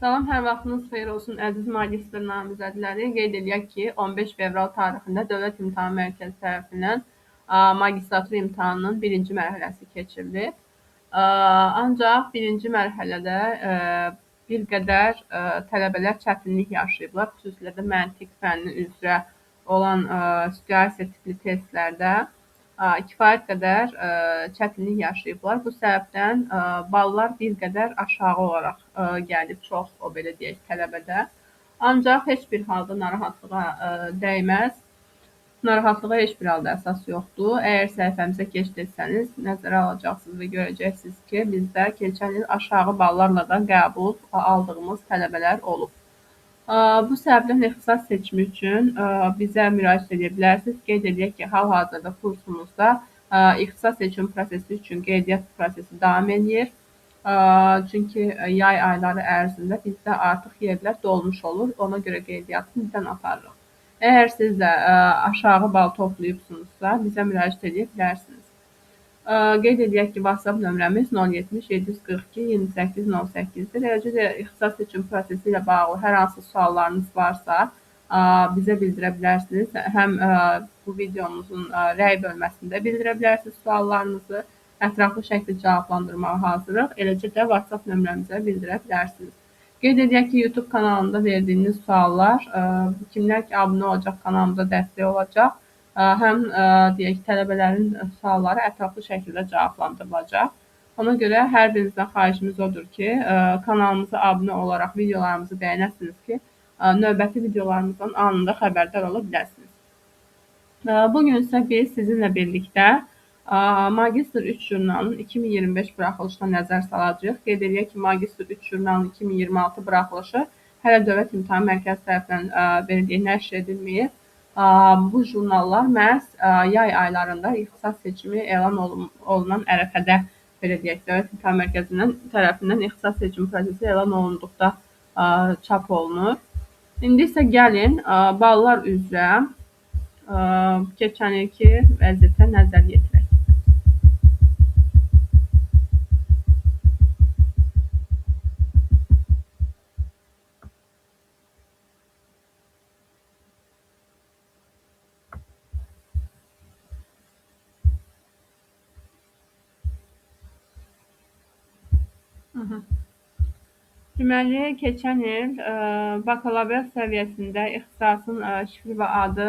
Salam, hər vaxtınız xeyir olsun, əziz magistr namizədləri. Qeyd edək ki, 15 fevral tarixində Dövlət İmtahan Mərkəzi tərəfindən magistratura imtahanının birinci mərhələsi keçirilib. Ancaq birinci mərhələdə bir qədər tələbələr çətinlik yaşayıblar, xüsusilə də məntiq fənni üzrə olan situasiya tipli testlərdə kifayət qədər çətinlik yaşayıblar. Bu səbəbdən ballar bir qədər aşağı olaraq gəlib çox, o belə deyək, tələbədə. Ancaq heç bir halda narahatlığa dəyməz. Narahatlığa heç bir halda əsas yoxdur. Əgər səhifəmizə keçid etsəniz, nəzərə alacaqsınız və görəcəksiniz ki, bizdə keçən il aşağı ballarla da qəbul aldığımız tələbələr olub. Bu səbəbdən ixtisas seçimi üçün bizə müraciət edə bilərsiniz. Qeyd edək ki, hal-hazırda kursumuzda ixtisas seçim prosesi üçün qeydiyyat prosesi davam edir. Çünki yay ayları ərzində bizdə artıq yerlər dolmuş olur. Ona görə qeydiyyatı bizdən aparırıq. Əgər siz də aşağı bal toplayıbsınızsa, bizə müraciət edə bilərsiniz. Qeyd edək ki, WhatsApp nömrəmiz 070 742 28 08-dir. Eləcə də ixtisas seçim prosesi ilə bağlı hər hansı suallarınız varsa, bizə bildirə bilərsiniz. Həm bu videomuzun rəy bölməsində bildirə bilərsiniz suallarınızı, ətraflı şəkildə cavablandırmağa hazırıq. Eləcə də WhatsApp nömrəmizə bildirə bilərsiniz. Qeyd edək ki, YouTube kanalında verdiyiniz suallar kimlər ki, abunə olacaq kanalımıza dəstək olacaq. Həm deyək, tələbələrin sualları ətraflı şəkildə cavablandırılacaq. Ona görə hər birinizdən xahişimiz odur ki, kanalımıza abunə olaraq videolarımızı bəyənəsiniz ki, növbəti videolarımızdan anında xəbərdar ola biləsiniz. Bugün isə biz sizinlə birlikdə Magistr 3 jurnalının 2025 buraxılışına nəzər salacağıq. Qeyd edək ki, Magistr 3 jurnalının 2026 buraxılışı hələ Dövlət İmtahan Mərkəzi tərəfindən nəşr edilməyib. Bu jurnallar məhz yay aylarında ixtisas seçimi elan olunan ərəfədə, belə deyək, Dövlət İmtahan Mərkəzi tərəfindən ixtisas seçimi prosesi elan olunduqda çap olunur. İndi isə gəlin ballar üzrə keçən ilki vəziyyətə nəzər yetirək. Deməli, keçən il bakalavriat səviyyəsində ixtisasın şifri və adı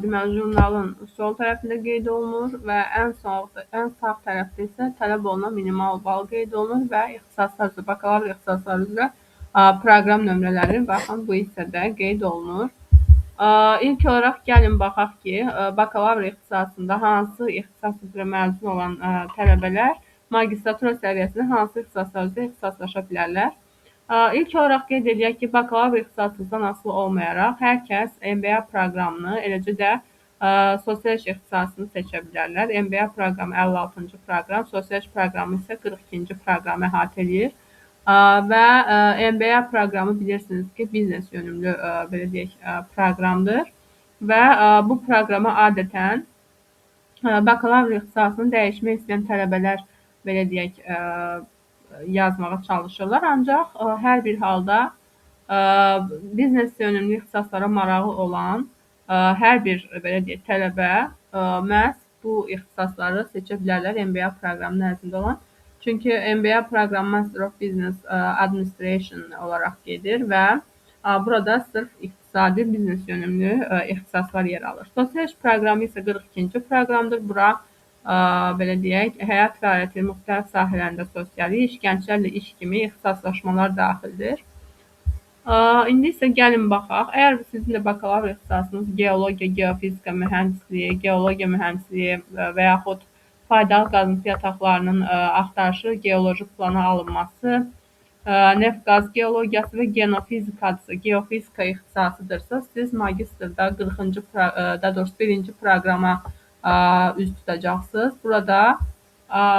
deməli, jurnalın sol tərəfində qeyd olunur və ən sağ tərəfdə isə tələb olunan minimal bal qeyd olunur və ixtisaslar üzrə, bakalavr ixtisaslar üzrə proqram nömrələri baxın bu hissədə qeyd olunur. İlk olaraq gəlin baxaq ki, bakalavr ixtisasında hansı ixtisas üzrə məzun olan tələbələr magistratura səviyyəsində hansı ixtisaslar üzrə ixtisaslaşa bilərlər. İlk olaraq qeyd edək ki, bakalavr ixtisasından asılı olmayaraq hər kəs MBA proqramını, eləcə də sosial iş ixtisasını seçə bilərlər. MBA proqramı 56-cı proqram, sosial iş proqramı isə 42-ci proqramı əhatə edir. Və MBA proqramı bilirsiniz ki, biznes yönümlü belə deyək, proqramdır və bu proqrama adətən bakalavr ixtisasını dəyişmək istəyən tələbələr belə deyək, yazmağa çalışırlar. Ancaq hər bir halda biznes yönümlü ixtisaslara marağı olan hər bir belə deyək, tələbə məhz bu ixtisasları seçə bilərlər MBA proqramı nəzdində olan. Çünki MBA proqramı Master of Business Administration olaraq gedir və burada sırf iqtisadi biznes yönümlü ixtisaslar yer alır. Sosial iş proqramı isə 42-ci proqramdır. Bura belə deyək, həyat fəaliyyəti müxtəlif sahələrində sosial iş, gənclərlə iş kimi ixtisaslaşmalar daxildir. İndi isə gəlin baxaq. Əgər sizin də bakalavr ixtisasınız geologiya, geofizika mühəndisliyi, geologiya mühəndisliyi və yaxud faydalı qazıntı yataqlarının axtarışı, geoloji plana alınması, neft-qaz geologiyası və geofizika ixtisasıdırsa, siz magistrda 40-cı, daha doğrusu 1-ci proqrama üz tutacaqsınız. Burada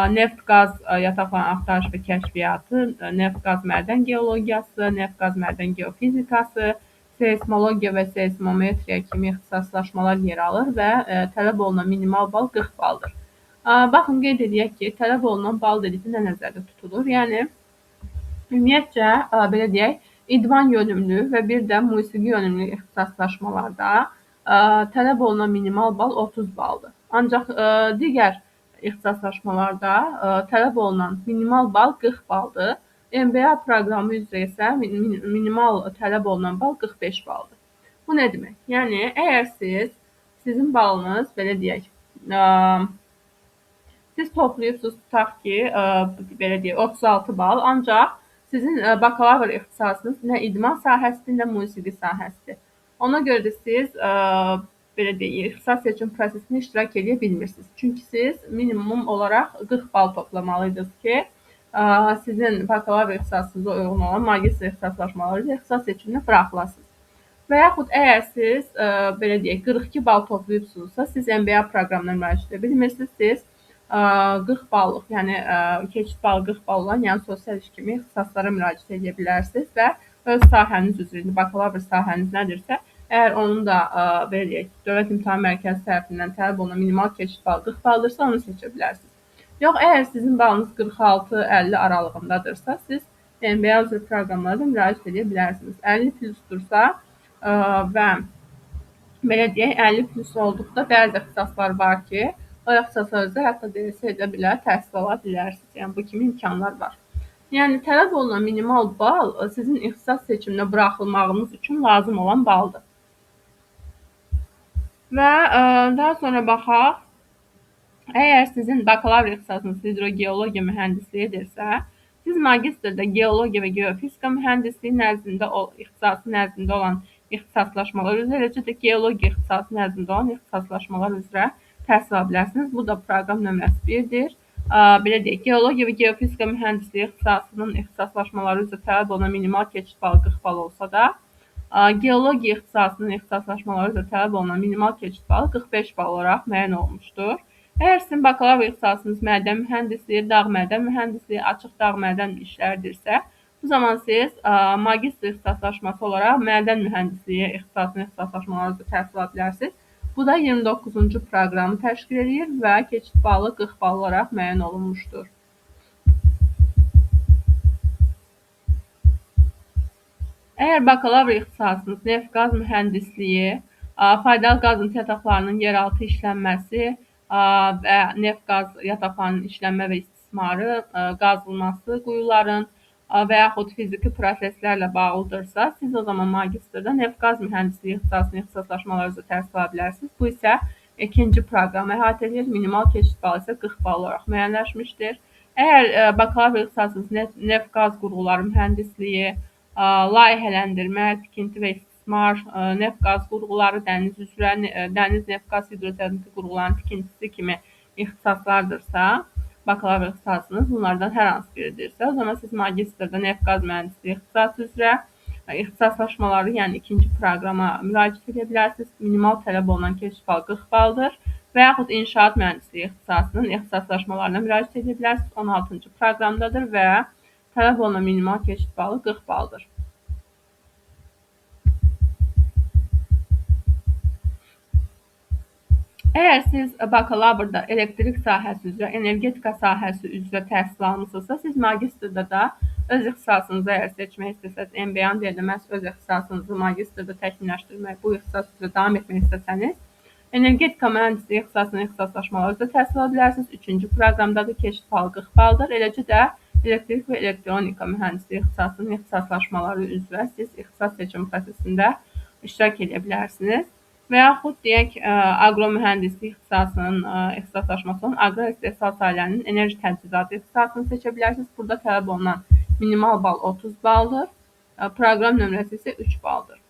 neft-qaz yataqlarının axtarış və kəşfiyyatı, neft-qaz mədən geologiyası, neft-qaz mədən geofizikası, seismologiya və seismometriya kimi ixtisaslaşmalar yer alır və tələb olunan minimal bal 40 baldır. Baxın, qeyd edək ki, tələb olunan bal dedikdə nə nəzərdə tutulur? Yəni, Ümumiyyətcə, belə deyək, idman yönümlü və bir də musiqi yönümlü ixtisaslaşmalarda tələb olunan minimal bal 30 baldır. Ancaq digər ixtisaslaşmalarda tələb olunan minimal bal 40 baldır. MBA proqramı üzrə isə minimal tələb olunan bal 45 baldır. Bu nə demək? Yəni, əgər sizin balınız, belə deyək, siz toplayırsınız, tutaq ki, belə deyək, 36 bal, ancaq sizin bakalavr ixtisasınız nə idman sahəsidir, nə musiqi sahəsidir. Ona görə də siz, belə deyək, ixtisas seçim prosesində iştirak edə bilmirsiniz. Çünki siz minimum olaraq 40 bal toplamalıydınız ki, sizin bakalavr ixtisasınıza uyğun olan magistr ixtisaslaşmaları üzrə ixtisas seçimini buraxılasınız. Və yaxud əgər siz, belə deyək, 42 bal toplayıbsınızsa, siz MBA proqramına müraciət edə bilmirsiniz. Siz 40 ballıq, yəni keçid balı 40 bal olan, yəni sosial iş kimi ixtisaslara müraciət edə bilərsiniz və öz sahəniz üzrə, bakalavr sahəniz nədirsə, əgər onun da belə deyək, Dövlət İmtahan Mərkəzi tərəfindən tələb olunan minimal keçid balı 40 baldırsa, onu seçə bilərsiniz. Yox, əgər sizin balınız 46-50 aralığındadırsa, siz MBA üzrə proqramlara da müraciət edə bilərsiniz. 50 plusdursa və belə deyək, 50 plus olduqda bəzi ixtisaslar var ki, o ixtisaslarınızda hətta DRS edə bilər, təhsil ala bilərsiniz. Yəni, bu kimi imkanlar var. Yəni, tələb olunan minimal bal sizin ixtisas seçiminə buraxılmağınız üçün lazım olan baldır. Və daha sonra baxaq, əgər sizin bakalavr ixtisasınız hidrogeologiya mühəndisliyidirsə, siz magistrdə geologiya və geofizika mühəndisliyi nəzdində ixtisası nəzdində olan ixtisaslaşmalar üzrə, eləcə də geologiya ixtisası nəzdində olan ixtisaslaşmalar üzrə təhsil ala bilərsiniz. Bu da proqram nömrəsi 1-dir. Belə deyək, geologiya və geofizika mühəndisliyi ixtisasının ixtisaslaşmaları üzrə tələb olunan minimal keçid balı 40 bal olsa da, geologiya ixtisasının ixtisaslaşmaları üzrə tələb olunan minimal keçid balı 45 bal olaraq müəyyən olunmuşdur. Əgər sizin bakalavr ixtisasınız mədən mühəndisliyi, dağ mədən mühəndisliyi, açıq dağ mədən işləridirsə, bu zaman siz magistr ixtisaslaşması olaraq mədən mühəndisliyi ixtisasının ixtisaslaşmaları üzrə təhsil ala bilərsiniz. Bu da 29-cu proqramı təşkil edir və keçid balı 40 bal olaraq müəyyən olunmuşdur. Əgər bakalavr ixtisasınız neft-qaz mühəndisliyi, faydalı qaz yataqlarının yeraltı işlənməsi və neft-qaz yataqlarının işlənmə və istismarı, qazılması quyuların və yaxud fiziki proseslərlə bağlıdırsa, siz o zaman magistrda neft-qaz mühəndisliyi ixtisasının ixtisaslaşmaları üzrə təhsil ala bilərsiniz. Bu isə ikinci proqramı əhatə edir. Minimal keçid balı isə 40 bal olaraq müəyyənləşmişdir. Əgər bakalavr ixtisasınız neft-qaz qurğuları mühəndisliyi, layihələndirmə, tikinti və istismar, neft-qaz qurğuları, dəniz üzrə, dəniz neft-qaz hidrotexniki qurğularının tikintisi kimi ixtisaslardırsa, bakalavr ixtisasınız bunlardan hər hansı biridirsə, o zaman siz magistrda neft-qaz mühəndisliyi ixtisası üzrə ixtisaslaşmaları, yəni ikinci proqrama müraciət edə bilərsiniz. Minimal tələb olunan keçid balı 40 baldır və yaxud inşaat mühəndisliyi ixtisasının ixtisaslaşmalarına müraciət edə bilərsiniz. 16-cı proqramdadır və tələb olunan minimal keçid balı 40 baldır. Əgər siz bakalavrda elektrik sahəsi üzrə, energetika sahəsi üzrə təhsil almısınızsa, siz magistrda da öz ixtisasınızı əgər seçmək istəsəniz, MBA-nı deyil də məhz öz ixtisasınızı magistrda təkmilləşdirmək, bu ixtisas üzrə davam etmək istəsəniz, energetika mühəndisliyi ixtisasının ixtisaslaşmaları üzrə təhsil ala bilərsiniz. 3-cü proqramdadır, keçid balı 40 baldır. Eləcə də elektrik və elektronika mühəndisliyi ixtisasının ixtisaslaşmaları üzrə siz ixtisas seçim prosesində iştirak edə bilərsiniz. Və yaxud deyək, aqro mühəndislik ixtisasının ixtisaslaşması olan aqrar istehsal sahələrinin enerji təchizatı ixtisasını seçə bilərsiniz. Burada tələb olunan minimal bal 30 baldır. Proqram nömrəsi isə 3 baldır.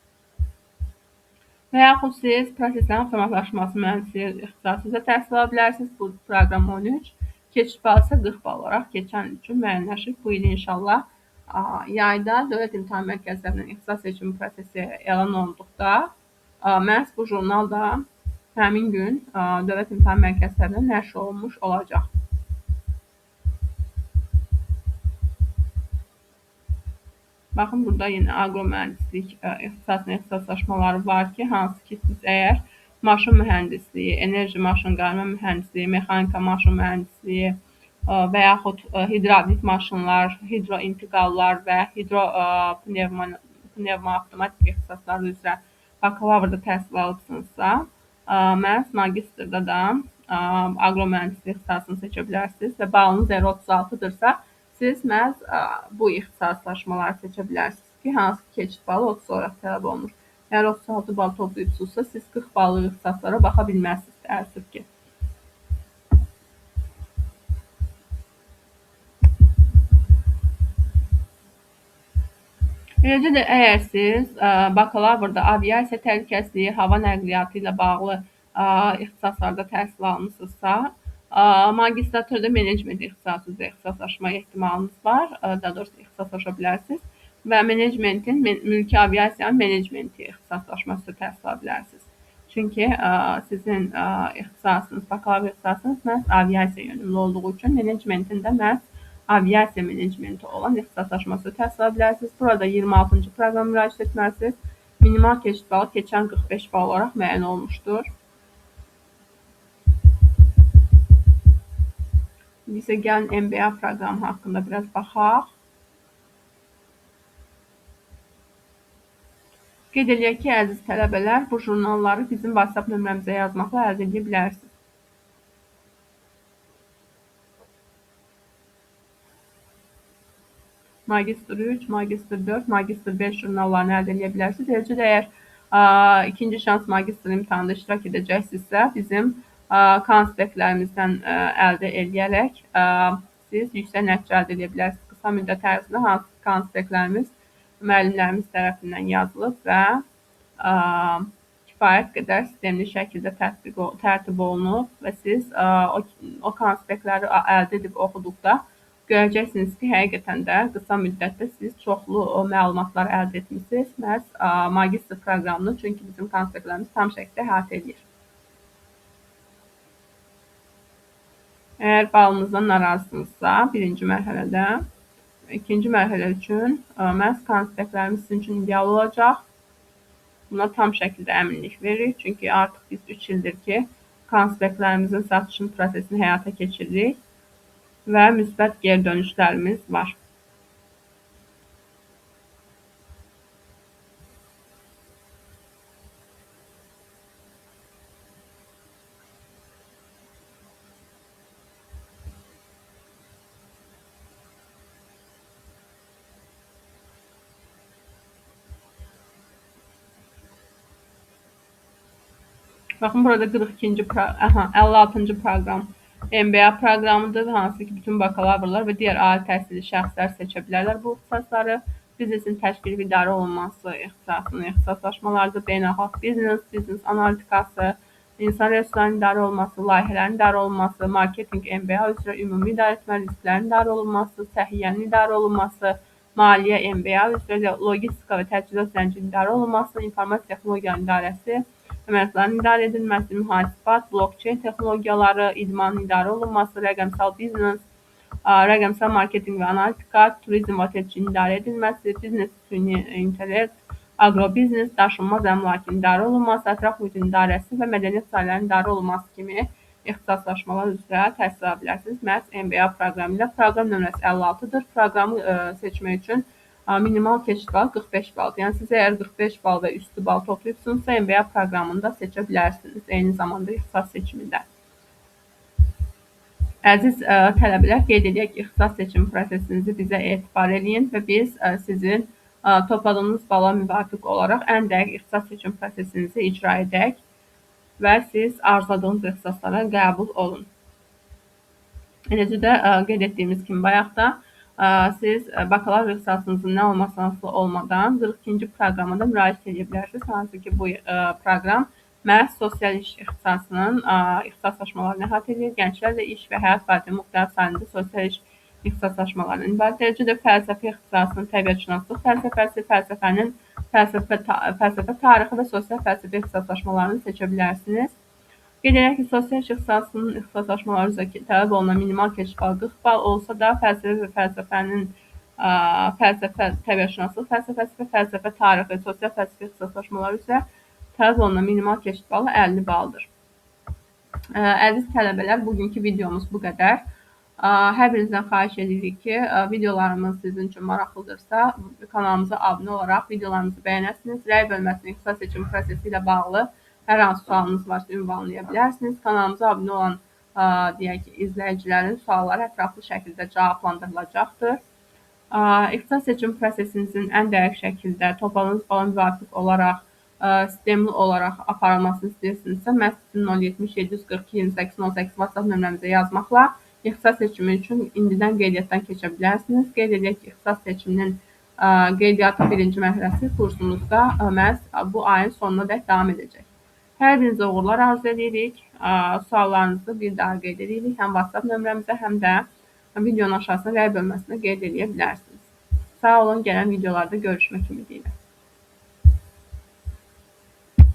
Və yaxud siz proseslərin avtomatlaşması mühəndisliyi ixtisası üzrə təhsil ala bilərsiniz. Bu proqram 13, keçid balı isə 40 bal olaraq keçən il üçün müəyyənləşib. Bu il inşallah yayda Dövlət İmtahan Mərkəzlərinin ixtisas seçimi prosesi elan olunduqda məhz bu jurnal da həmin gün Dövlət İmtahan Mərkəzlərindən nəşr olunmuş olacaq. Baxın, burada yenə aqro mühəndislik ixtisasının ixtisaslaşmaları var ki, hansı ki, siz əgər maşın mühəndisliyi, enerji maşın qarma mühəndisliyi, mexanika maşın mühəndisliyi, və yaxud hidravlik maşınlar, hidrointeqrallar və pnevmoavtomatik ixtisasları üzrə bakalavrda təhsil alıbsınızsa, məhz magistrda da aqromühəndislik ixtisasını seçə bilərsiniz və balınız əgər 36-dırsa, siz məhz bu ixtisaslaşmaları seçə bilərsiniz ki, hansı ki keçid balı 30 olaraq tələb olunur. Əgər 36 bal toplayıbsınızsa, siz 40 ballıq ixtisaslara baxa bilməzsiniz, təəssüf ki. Eləcə də əgər siz bakalavrda aviasiya təhlükəsizliyi, hava nəqliyyatı ilə bağlı ixtisaslarda təhsil almısınızsa, magistraturda menecment ixtisası üzrə ixtisaslaşma ehtimalınız var, daha doğrusu ixtisaslaşa bilərsiniz və menecmentin, mülki aviasiyanın menecmenti ixtisaslaşması üzrə təhsil ala bilərsiniz. Çünki sizin ixtisasınız, bakalavr ixtisasınız məhz aviasiya yönümlü olduğu üçün menecmentin də məhz aviasiya menecmenti olan ixtisaslaşması təhsil ala bilərsiniz. Burada 26-cı proqrama müraciət etməlisiniz. Minimal keçid balı keçən 45 bal olaraq müəyyən olmuşdur. İndi isə gəlin MBA proqramı haqqında biraz baxaq. Qeyd eləyək ki, əziz tələbələr, bu jurnalları bizim WhatsApp nömrəmizə yazmaqla əldə edə bilərsiniz. Magistr 3, Magistr 4, Magistr 5 jurnallarını əldə edə bilərsiniz. Eləcə də əgər ikinci şans magistr imtahanında iştirak edəcəksinizsə, bizim konspektlərimizdən əldə edərək siz yüksək nəticə əldə edə bilərsiniz. Qısa müddət ərzində hansı konspektlərimiz müəllimlərimiz tərəfindən yazılıb və kifayət qədər sistemli şəkildə tərtib olunub və siz o konspektləri əldə edib oxuduqda görəcəksiniz ki, həqiqətən də qısa müddətdə siz çoxlu məlumatlar əldə etmişsiniz. Məhz magistr proqramını, çünki bizim konspektlərimiz tam şəkildə əhatə edir. Əgər balınızdan narazısınızsa, birinci mərhələdə, ikinci mərhələ üçün məhz konspektlərimiz sizin üçün ideal olacaq. Buna tam şəkildə əminlik veririk, çünki artıq biz 3 ildir ki, konspektlərimizin satışın prosesini həyata keçiririk və müsbət geri dönüşlərimiz var. Baxın, burada 42-ci, 56-cı proqram MBA proqramıdır, hansı ki, bütün bakalavrlar və digər ali təhsilli şəxslər seçə bilərlər bu ixtisasları. Biznesin təşkil və idarə olunması ixtisasının ixtisaslaşmalarıdır. Beynəlxalq biznes analitikası, insan resurslarının idarə olunması, layihələrin idarə olunması, marketinq MBA üzrə ümumi idarəetmə, risklərin idarə olunması, səhiyyənin idarə olunması, maliyyə MBA üzrə logistika və təchizat zəncirinin idarə olunması, informasiya texnologiyanın idarəsi, əməliyyatların idarə edilməsi, mühasibat, blokçeyn texnologiyaları, idmanın idarə olunması, rəqəmsal biznes, rəqəmsal marketinq və analitika, turizm və otelçiliyin idarə edilməsi, biznes süni intellekt, agrobiznes, daşınmaz əmlakın idarə olunması, ətraf mühitin idarəsi və mədəniyyət sahələrinin idarə olunması kimi ixtisaslaşmalar üzrə təhsil ala bilərsiniz. Məhz MBA proqramı ilə proqram nömrəsi 56-dır. Proqramı seçmək üçün minimal keçid balı 45 baldır. Yəni siz əgər 45 bal və üstü bal toplayıbsınızsa, MBA proqramını da seçə bilərsiniz. Eyni zamanda ixtisas seçimində. Əziz tələbələr, qeyd edək ki, ixtisas seçimi prosesinizi bizə etibar eləyin və biz sizin topladığınız bala müvafiq olaraq ən dəqiq ixtisas seçim prosesinizi icra edək və siz arzuladığınız ixtisaslara qəbul olun. Eləcə də qeyd etdiyimiz kimi bayaqda siz bakalavr ixtisasınızın nə olmasına asılı olmadan 42-ci proqrama da müraciət edə bilərsiniz. Hansı ki, bu proqram məhz sosial iş ixtisasının ixtisaslaşmalarını əhatə edir. Gənclərlə iş və həyat fəaliyyəti müxtəlif sahələrində sosial iş ixtisaslaşmalarından ibarət. Eləcə də fəlsəfə ixtisasının təbiətşünaslıq fəlsəfəsi, fəlsəfənin fəlsəfə tarixi və sosial fəlsəfə ixtisaslaşmalarını seçə bilərsiniz. Qeyd edək ki, sosial iş ixtisasının ixtisaslaşmaları üzrə tələb olunan minimal keçid balı 40 bal olsa da, fəlsəfə və fəlsəfənin fəlsəfə, təbiətşünaslıq fəlsəfəsi və fəlsəfə tarixi, sosial fəlsəfə ixtisaslaşmaları üzrə tələb olunan minimal keçid balı 50 baldır. Əziz tələbələr, bugünkü videomuz bu qədər. Hər birinizdən xahiş edirik ki, videolarımız sizin üçün maraqlıdırsa, kanalımıza abunə olaraq videolarımızı bəyənəsiniz. Rəy bölməsinin ixtisas seçim prosesi ilə bağlı hər hansı sualınız varsa ünvanlaya bilərsiniz. Kanalımıza abunə olan deyək ki, izləyicilərin sualları ətraflı şəkildə cavablandırılacaqdır. İxtisas seçim prosesinizin ən dəqiq şəkildə toplantınız bala müvafiq olaraq sistemli olaraq aparılmasını istəyirsinizsə, məhz sizin 070 742 28 18 WhatsApp nömrəmizə yazmaqla ixtisas seçimi üçün indidən qeydiyyatdan keçə bilərsiniz. Qeyd edək ki, ixtisas seçiminin qeydiyyatı birinci mərhələsi kursumuzda məhz bu ayın sonuna dək davam edəcək. Hər birinizə uğurlar arzu edirik. Suallarınızı bir daha qeyd edirik. Həm WhatsApp nömrəmizə, həm də videonun aşağısına rəy bölməsində qeyd edə bilərsiniz. Sağ olun, gələn videolarda görüşmək ümidi ilə.